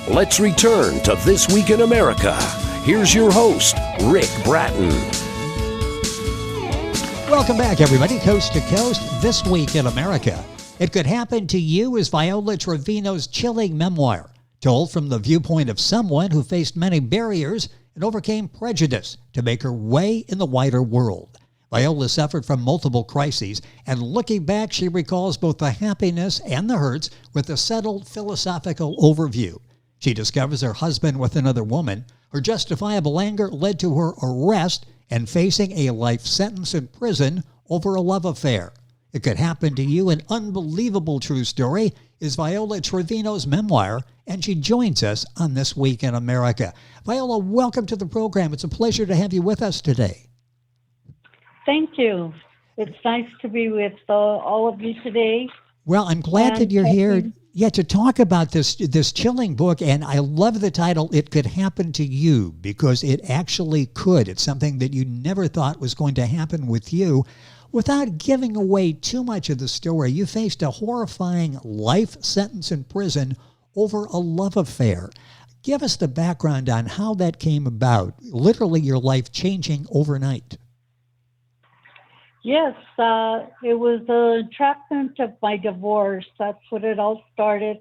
Let's return to This Week in America. Here's your host, Rick Bratton. Welcome back, everybody, coast to coast. This Week in America. It Could Happen to You is Viola Trevino's chilling memoir, told from the viewpoint of someone who faced many barriers and overcame prejudice to make her way in the wider world. Viola suffered from multiple crises, and looking back, she recalls both the happiness and the hurts with a settled philosophical overview. She discovers her husband with another woman. Her justifiable anger led to her arrest and facing a life sentence in prison over a love affair. It Could Happen to You, an unbelievable true story, is Viola Trevino's memoir, and she joins us on This Week in America. Viola, welcome to the program. It's a pleasure to have you with us today. Thank you. It's nice to be with all of you today. Well, I'm glad that you're here to talk about this chilling book, and I love the title, It Could Happen to You, because it actually could. It's something that you never thought was going to happen with you. Without giving away too much of the story, you faced a horrifying life sentence in prison over a love affair. Give us the background on how that came about, literally your life changing overnight. Yes, it was the entrapment of my divorce. That's what it all started.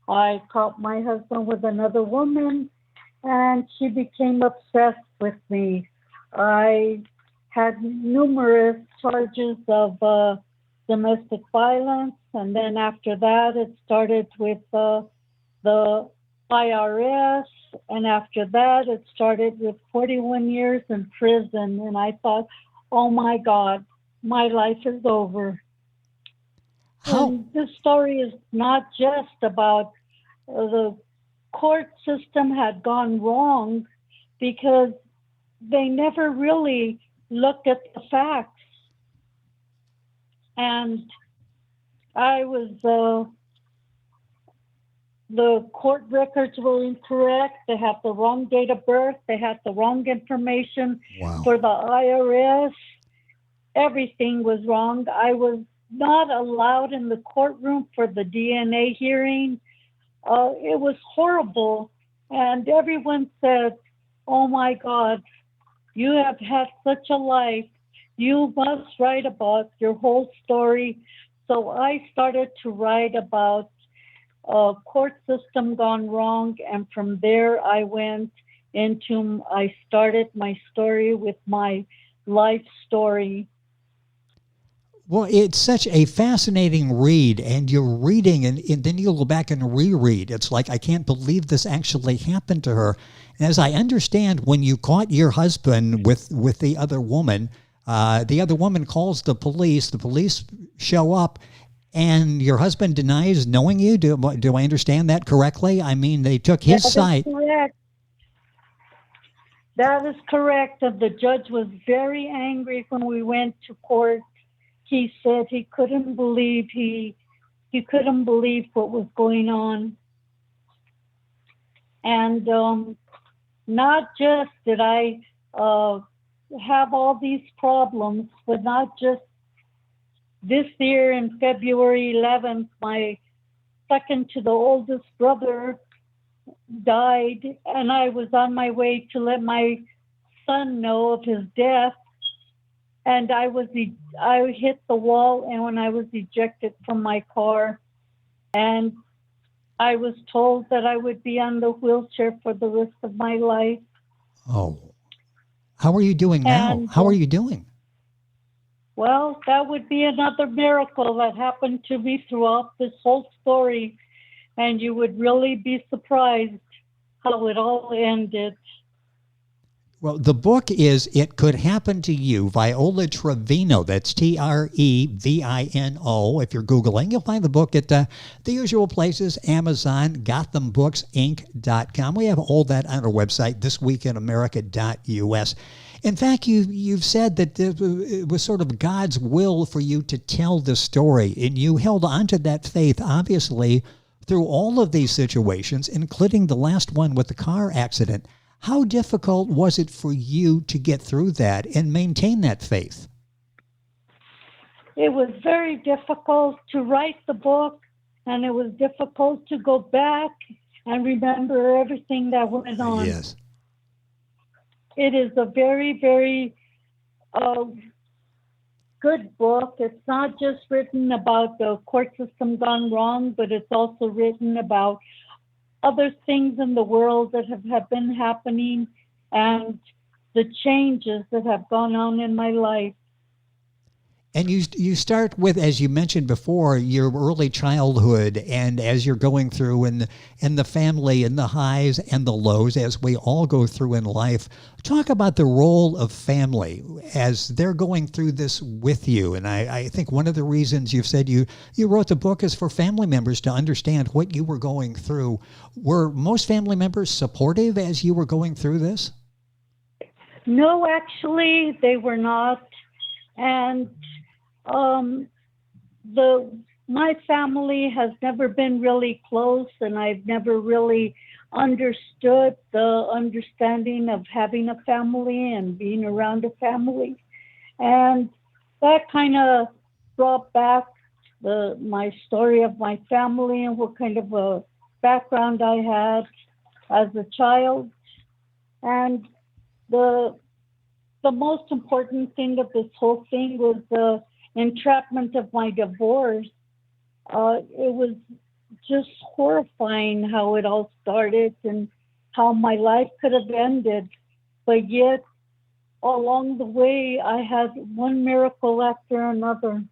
I caught my husband with another woman, and she became obsessed with me. I had numerous charges of domestic violence, and then after that, it started with the IRS, and after that, it started with 41 years in prison, and I thought, oh my God, my life is over. And this story is not just about the court system had gone wrong, because they never really looked at the facts. And I was, the court records were incorrect. They had the wrong date of birth. They had the wrong information for the IRS. Everything was wrong. I was not allowed in the courtroom for the DNA hearing. It was horrible. And everyone said, oh my God, you have had such a life. You must write about your whole story. So I started to write about court system gone wrong. And from there, I started my story with my life story. Well, it's such a fascinating read, and you're reading, and then you'll go back and reread. It's like, I can't believe this actually happened to her. And as I understand, when you caught your husband with the other woman calls the police show up, and your husband denies knowing you. Do I understand that correctly? I mean, they took his side. Correct. That is correct. And the judge was very angry when we went to court. He said he couldn't believe what was going on. And not just did I have all these problems, but not just this year in February 11th, my second to the oldest brother died, and I was on my way to let my son know of his death. And I hit the wall, and when I was ejected from my car, and I was told that I would be on the wheelchair for the rest of my life. Oh, how are you doing now? How are you doing? Well, that would be another miracle that happened to me throughout this whole story, and you would really be surprised how it all ended. Well, the book is It Could Happen to You, Viola Trevino. That's Trevino. If you're Googling, you'll find the book at the usual places, Amazon, GothamBooksInc.com. We have all that on our website, thisweekinamerica.us. In fact, you've said that it was sort of God's will for you to tell this story, and you held on to that faith, obviously, through all of these situations, including the last one with the car accident. How difficult was it for you to get through that and maintain that faith? It was very difficult to write the book, and it was difficult to go back and remember everything that went on. Yes. It is a very, very good book. It's not just written about the court system gone wrong, but it's also written about other things in the world that have been happening and the changes that have gone on in my life. And you start with, as you mentioned before, your early childhood, and as you're going through and the family and the highs and the lows, as we all go through in life. Talk about the role of family as they're going through this with you. And I think one of the reasons you've said you wrote the book is for family members to understand what you were going through. Were most family members supportive as you were going through this? No, actually, they were not. And my family has never been really close, and I've never really understood the understanding of having a family and being around a family. And that kind of brought back my story of my family and what kind of a background I had as a child. And the most important thing of this whole thing was the entrapment of my divorce. It was just horrifying how it all started and how my life could have ended. But yet, along the way, I had one miracle after another.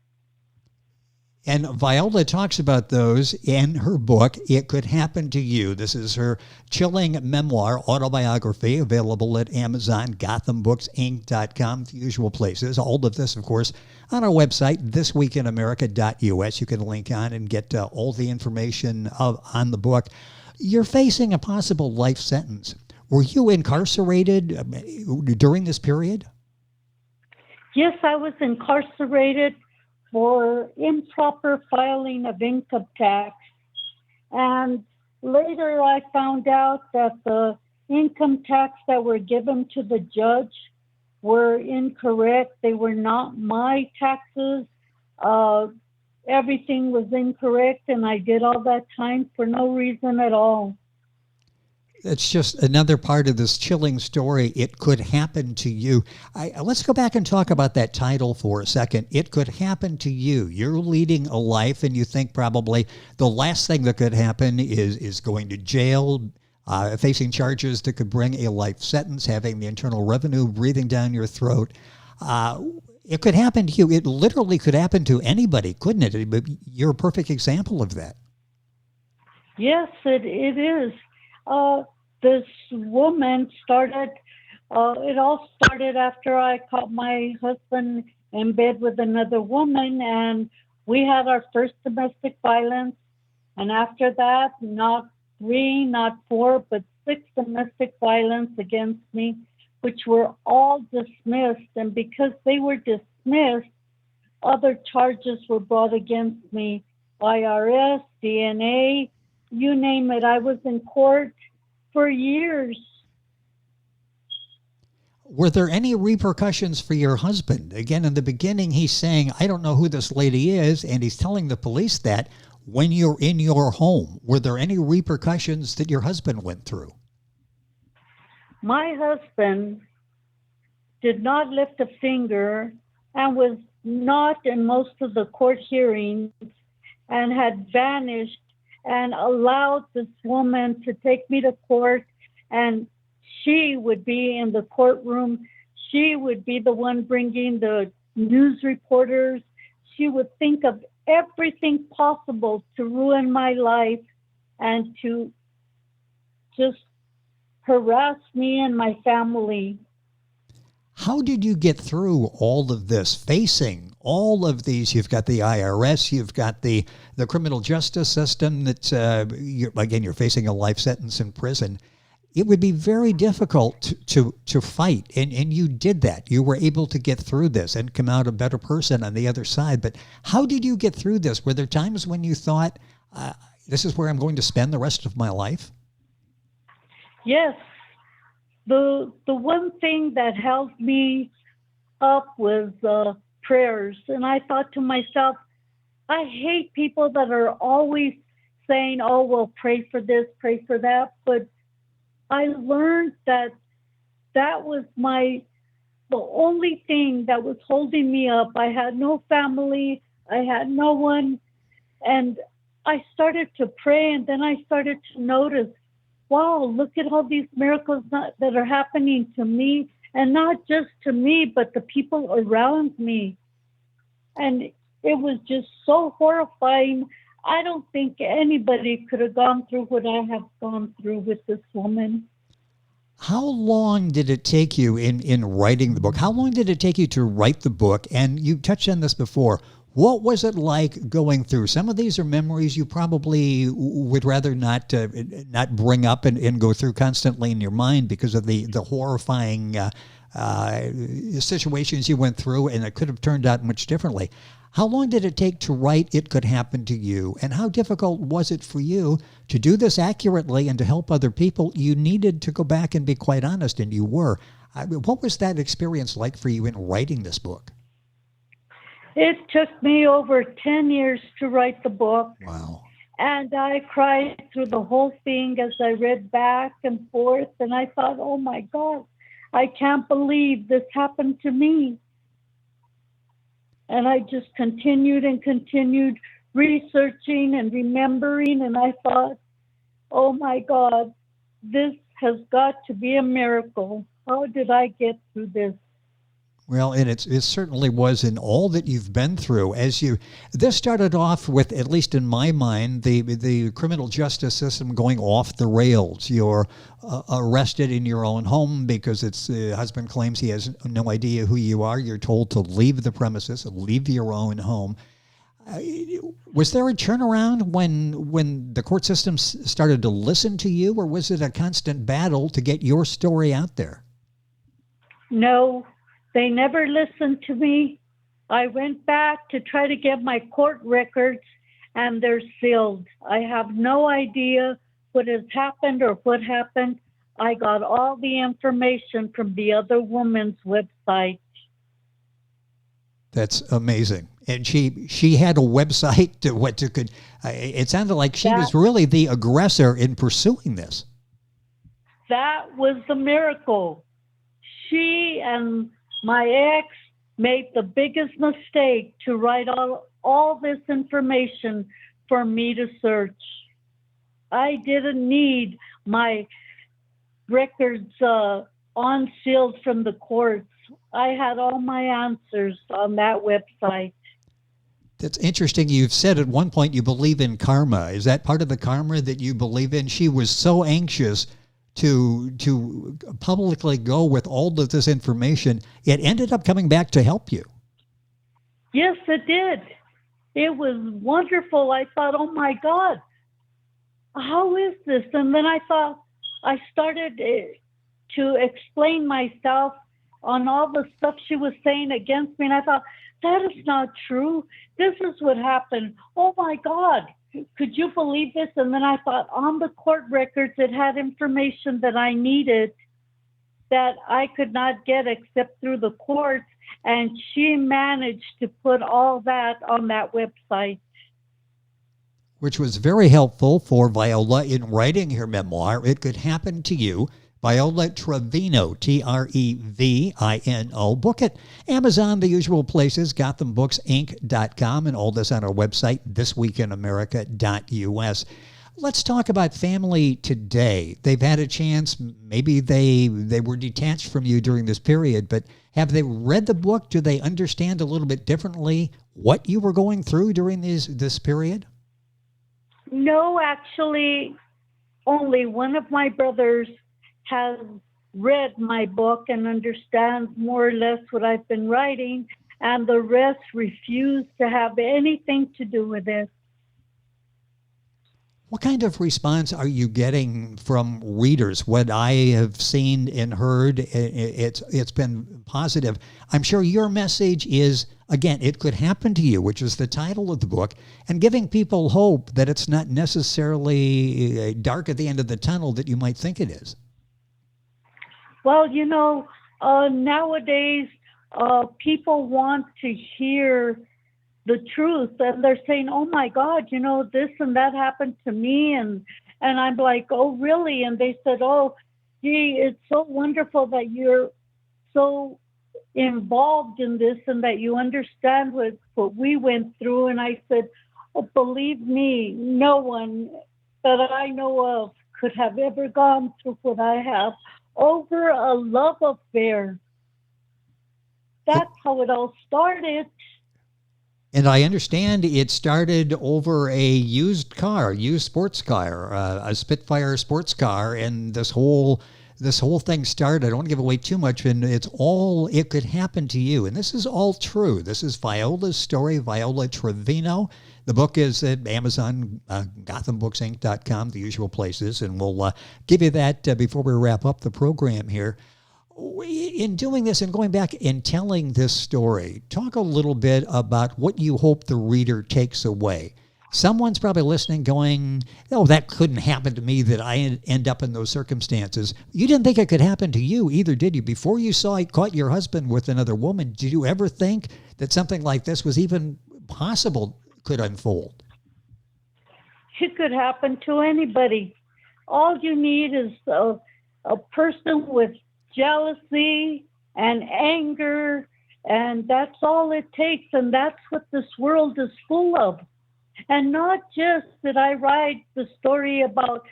And Viola talks about those in her book, It Could Happen to You. This is her chilling memoir, autobiography, available at Amazon, GothamBooksInc.com, the usual places. All of this, of course, on our website, thisweekinamerica.us. You can link on and get all the information on the book. You're facing a possible life sentence. Were you incarcerated during this period? Yes, I was incarcerated for improper filing of income tax. And later I found out that the income tax that were given to the judge were incorrect. They were not my taxes. Everything was incorrect, and I did all that time for no reason at all. It's just another part of this chilling story. It could happen to you. Let's go back and talk about that title for a second. It could happen to you. You're leading a life, and you think probably the last thing that could happen is going to jail, facing charges that could bring a life sentence, having the Internal Revenue breathing down your throat. It could happen to you. It literally could happen to anybody, couldn't it? But you're a perfect example of that. Yes, it is. This woman started, it all started after I caught my husband in bed with another woman, and we had our first domestic violence. And after that, not 3, not 4, but 6 domestic violence against me, which were all dismissed. And because they were dismissed, other charges were brought against me, IRS, DNA, you name it. I was in court for years. Were there any repercussions for your husband? Again, in the beginning, he's saying, I don't know who this lady is, and he's telling the police that when you're in your home. Were there any repercussions that your husband went through? My husband did not lift a finger and was not in most of the court hearings and had vanished and allowed this woman to take me to court, and she would be in the courtroom. She would be the one bringing the news reporters. She would think of everything possible to ruin my life and to just harass me and my family. How did you get through all of this, facing all of these? You've got the IRS, you've got the criminal justice system that, you're facing a life sentence in prison. It would be very difficult to fight, and you did that. You were able to get through this and come out a better person on the other side. But how did you get through this? Were there times when you thought, this is where I'm going to spend the rest of my life? Yes. The one thing that held me up was prayers. And I thought to myself, I hate people that are always saying, oh, well, pray for this, pray for that. But I learned that was the only thing that was holding me up. I had no family. I had no one. And I started to pray, and then I started to notice, wow, look at all these miracles that are happening to me, and not just to me, but the people around me. And it was just so horrifying. I don't think anybody could have gone through what I have gone through with this woman. How long did it take you in writing the book? How long did it take you to write the book? And you touched on this before. What was it like going through? Some of these are memories you probably would rather not bring up and go through constantly in your mind because of the horrifying situations you went through, and it could have turned out much differently. How long did it take to write It Could Happen to You? And how difficult was it for you to do this accurately and to help other people? You needed to go back and be quite honest, and you were. What was that experience like for you in writing this book? It took me over 10 years to write the book. Wow. And I cried through the whole thing as I read back and forth. And I thought, oh my God, I can't believe this happened to me. And I just continued and continued researching and remembering. And I thought, oh my God, this has got to be a miracle. How did I get through this? Well, and it certainly was in all that you've been through. This started off with, at least in my mind, the criminal justice system going off the rails. You're arrested in your own home because husband claims he has no idea who you are. You're told to leave the premises, leave your own home. Was there a turnaround when the court system started to listen to you, or was it a constant battle to get your story out there? No. They never listened to me. I went back to try to get my court records, and they're sealed. I have no idea what has happened or what happened. I got all the information from the other woman's website. That's amazing. And she had a website it sounded like she was really the aggressor in pursuing this. That was the miracle. She and my ex made the biggest mistake to write all this information for me to search. I didn't need my records unsealed from the courts. I had all my answers on that website. That's interesting. You've said at one point you believe in karma. Is that part of the karma that you believe in? She was so anxious to publicly go with all of this information. It ended up coming back to help you. Yes, it did. It was wonderful. I thought, oh my God, how is this? And then I started to explain myself on all the stuff she was saying against me. And I thought, that is not true. This is what happened. Oh my God. Could you believe this? And then I thought, on the court records, it had information that I needed that I could not get except through the courts. And she managed to put all that on that website. Which was very helpful for Viola in writing her memoir, It Could Happen to You. Viola Trevino, Trevino. Book it. Amazon, the usual places, GothamBooksInc.com, and all this on our website, thisweekinamerica.us. Let's talk about family today. They've had a chance. Maybe they were detached from you during this period, but have they read the book? Do they understand a little bit differently what you were going through during this period? No, actually, only one of my brothers has read my book and understands more or less what I've been writing, and the rest refuse to have anything to do with it. What kind of response are you getting from readers? What I have seen and heard, it's been positive. I'm sure your message is, again, It Could Happen to You, which is the title of the book, and giving people hope that it's not necessarily dark at the end of the tunnel that you might think it is. Well, nowadays people want to hear the truth, and they're saying, oh my God, this and that happened to me, and I'm like, oh really? And they said, oh gee, it's so wonderful that you're so involved in this and that you understand what we went through. And I said, oh, believe me, no one that I know of could have ever gone through what I have over a love affair. That's how it all started. And I understand it started over a used sports car, a Spitfire sports car, and this whole thing started. I don't want to give away too much, and it could happen to you. And this is all true. This is Viola's story, Viola Trevino. The book is at Amazon, GothamBooksinc.com, the usual places, and we'll give you that before we wrap up the program here. In doing this and going back and telling this story, talk a little bit about what you hope the reader takes away. Someone's probably listening going, oh, that couldn't happen to me, that I end up in those circumstances. You didn't think it could happen to you either, did you? Before you caught your husband with another woman, did you ever think that something like this was even possible, could unfold? It could happen to anybody. All you need is a person with jealousy and anger, and that's all it takes, and that's what this world is full of. And not just that I write the story about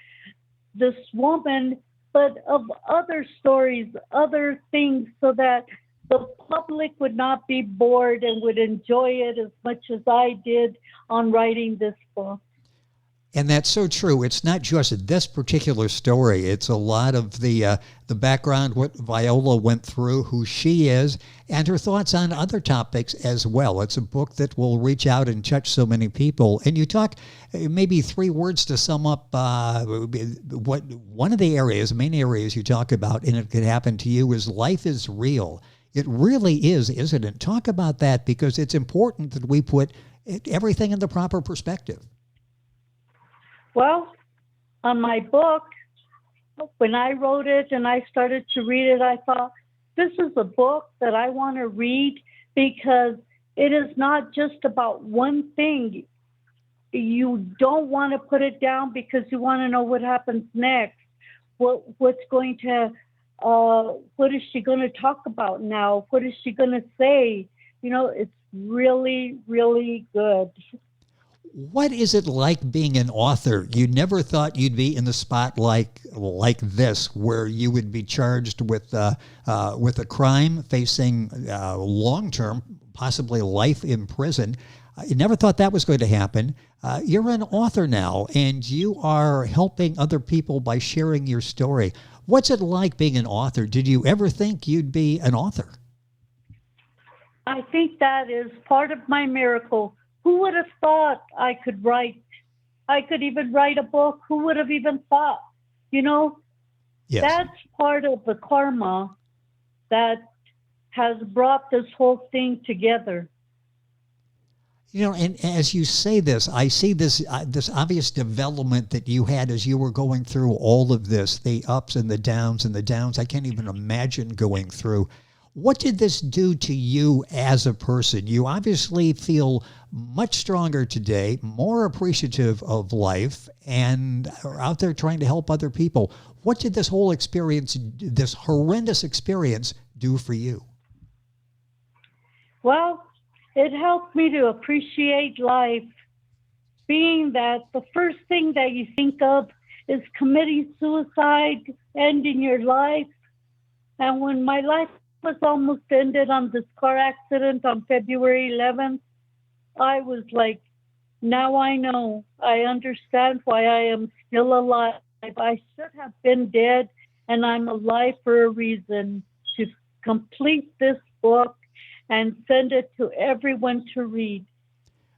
this woman, but of other stories, other things, so that the public would not be bored and would enjoy it as much as I did on writing this book. And that's so true. It's not just this particular story. It's a lot of the background, what Viola went through, who she is, and her thoughts on other topics as well. It's a book that will reach out and touch so many people. And you talk maybe 3 words to sum up what one of the main areas you talk about, and it could happen to you, is life is real. It really is, isn't it? Talk about that, because it's important that we put everything in the proper perspective. Well, on my book, when I wrote it and I started to read it, I thought, this is a book that I want to read, because it is not just about one thing. You don't want to put it down because you want to know what happens next. What's going to, what is she going to talk about now? What is she going to say? It's really, really good. What is it like being an author? You never thought you'd be in the spotlight like this, where you would be charged with a crime, facing long-term, possibly life in prison. You never thought that was going to happen. You're an author now, and you are helping other people by sharing your story. What's it like being an author? Did you ever think you'd be an author? I think that is part of my miracle. Who would have thought I could write? I could even write a book. Who would have even thought? Yes. That's part of the karma that has brought this whole thing together. And as you say this, I see this obvious development that you had as you were going through all of this, the ups and the downs I can't even imagine going through. What did this do to you as a person? You obviously feel much stronger today, more appreciative of life, and are out there trying to help other people. What did this whole experience, this horrendous experience, do for you? Well, it helped me to appreciate life, being that the first thing that you think of is committing suicide, ending your life. And when my life was almost ended on this car accident on February 11th, I was like, now I know. I understand why I am still alive. I should have been dead, and I'm alive for a reason, to complete this book and send it to everyone to read.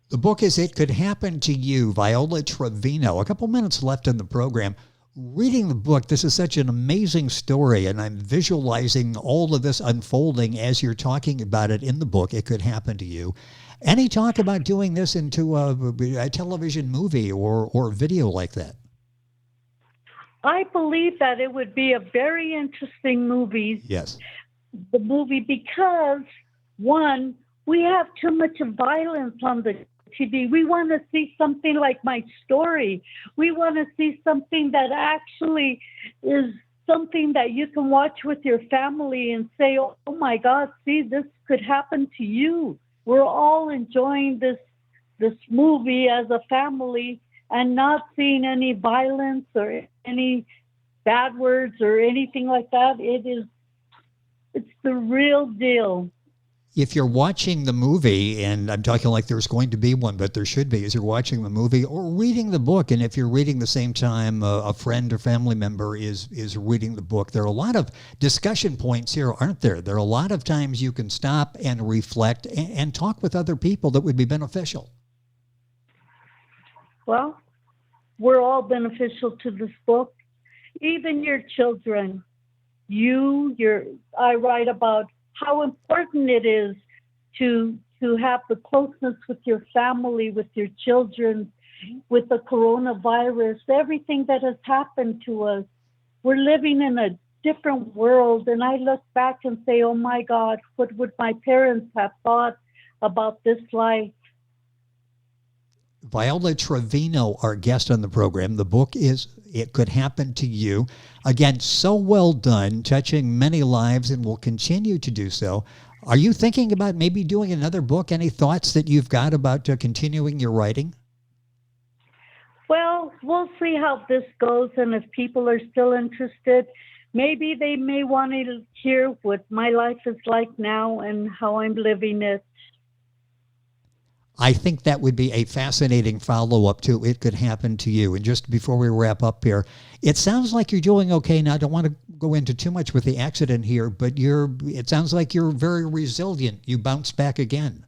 The book is It Could Happen to You, Viola Trevino. A couple minutes left in the program. Reading the book, this is such an amazing story, and I'm visualizing all of this unfolding as you're talking about it in the book, It Could Happen to You. Any talk about doing this into a television movie or video like that? I believe that it would be a very interesting movie. Yes. The movie, because, one, We have too much violence on the TV. We want to see something like My Story. We want to see something that actually is something that you can watch with your family and say, oh my God, see, this could happen to you. We're all enjoying this movie as a family and not seeing any violence or any bad words or anything like that. It's the real deal. If you're watching the movie, and I'm talking like there's going to be one, but there should be, as you're watching the movie or reading the book, and if you're reading the same time a friend or family member is reading the book, there are a lot of discussion points here, aren't there? There are a lot of times you can stop and reflect and talk with other people that would be beneficial. Well, we're all beneficial to this book. Even your children. I write about how important it is to have the closeness with your family, with your children, with the coronavirus, everything that has happened to us. We're living in a different world, and I look back and say, oh my God, what would my parents have thought about this life? Viola Trevino, our guest on the program. The book is It Could Happen to You. Again, so well done, touching many lives and will continue to do so. Are you thinking about maybe doing another book? Any thoughts that you've got about continuing your writing? Well, we'll see how this goes, and if people are still interested, maybe they may want to hear what my life is like now and how I'm living it. I think that would be a fascinating follow-up to It Could Happen to You. And just before we wrap up here, it sounds like you're doing okay now. I don't want to go into too much with the accident here, but it sounds like you're very resilient. You bounce back again.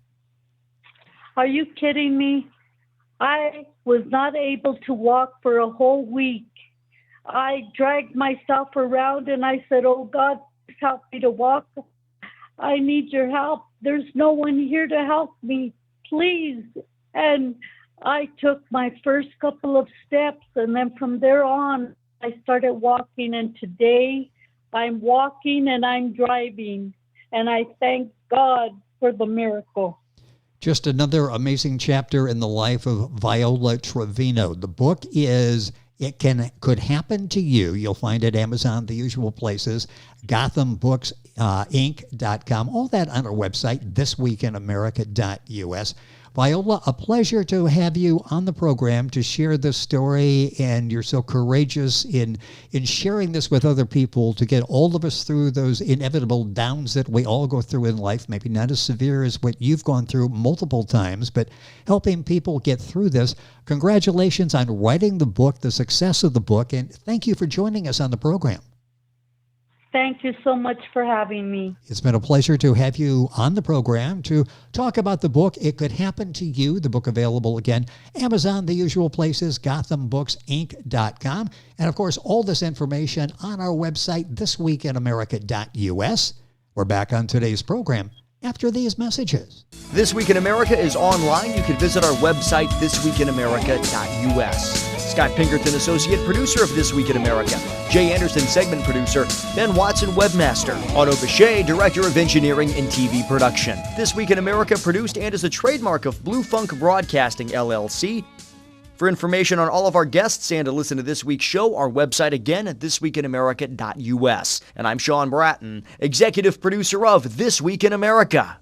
Are you kidding me? I was not able to walk for a whole week. I dragged myself around and I said, oh God, help me to walk. I need your help. There's no one here to help me. Please. And I took my first couple of steps, and then from there on, I started walking. And today I'm walking and I'm driving. And I thank God for the miracle. Just another amazing chapter in the life of Viola Trevino. The book is Could Happen to You. You'll find it at Amazon, the usual places, GothamBooksInc.com, all that on our website, thisweekinamerica.us. Viola, a pleasure to have you on the program to share this story, and you're so courageous in sharing this with other people to get all of us through those inevitable downs that we all go through in life, maybe not as severe as what you've gone through multiple times, but helping people get through this. Congratulations on writing the book, the success of the book, and thank you for joining us on the program. Thank you so much for having me. It's been a pleasure to have you on the program to talk about the book, It Could Happen to You. The book available again, Amazon, the usual places, GothamBooksInc.com. And of course, all this information on our website, thisweekinamerica.us. We're back on today's program after these messages. This Week in America is online. You can visit our website, thisweekinamerica.us. Scott Pinkerton, associate producer of This Week in America. Jay Anderson, segment producer. Ben Watson, webmaster. Otto Bechet, director of engineering and TV production. This Week in America produced and is a trademark of Blue Funk Broadcasting, LLC. For information on all of our guests and to listen to this week's show, our website again at thisweekinamerica.us. And I'm Sean Bratton, executive producer of This Week in America.